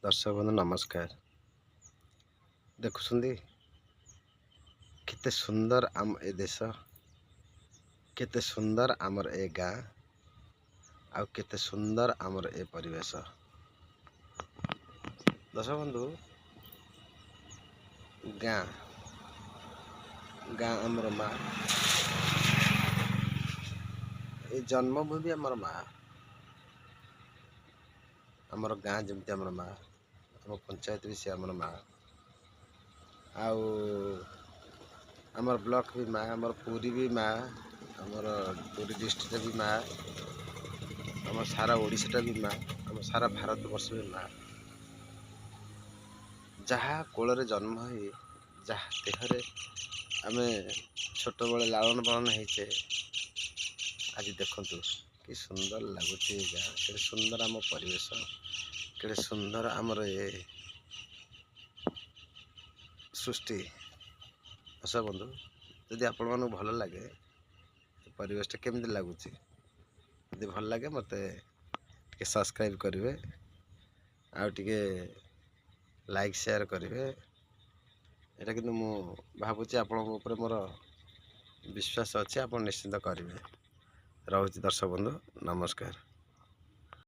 दर्शक बंधु नमस्कार। देखुं केते सुंदर आम ए देश, केते सुंदर आमर ए गाँ, आउ केते सुंदर आमर ए परिवेश। दर्शक बंधु गाँ गाँ आमर माँ, ए जन्मभूमि आमर माँ, आमर गाँ जमती आमर माँ, आम पंचायत भी सी आमर माँ, आउ आमर ब्लॉक भी माँ, आमर पुरी भी माँ, आमर पुरी डिस्ट्रिक्ट भी माँ, आम सारा ओडिशा भी माँ, आम सारा भारत वर्ष भी माँ। जहाँ कोल जन्म हो, जहाँ देहरे आम छोट बड़े लालन पालन होचे, आज देखु कि सुंदर लगुच गाँ, के सुंदर आम परिवेश, के सुंदर आमर ए सृष्टि। अच्छा बंधु, यदि आपण मानक भल लगे परिवेश केमती लगुच, यदि भल लगे मत सब्सक्राइब करेंगे, आउे लाइक शेयर करेंगे। यहाँ कि मु भावुँ आपण मोर विश्वास अच्छे, आप निश्चिंत करेंगे। रोचे दर्शक बंधु, नमस्कार।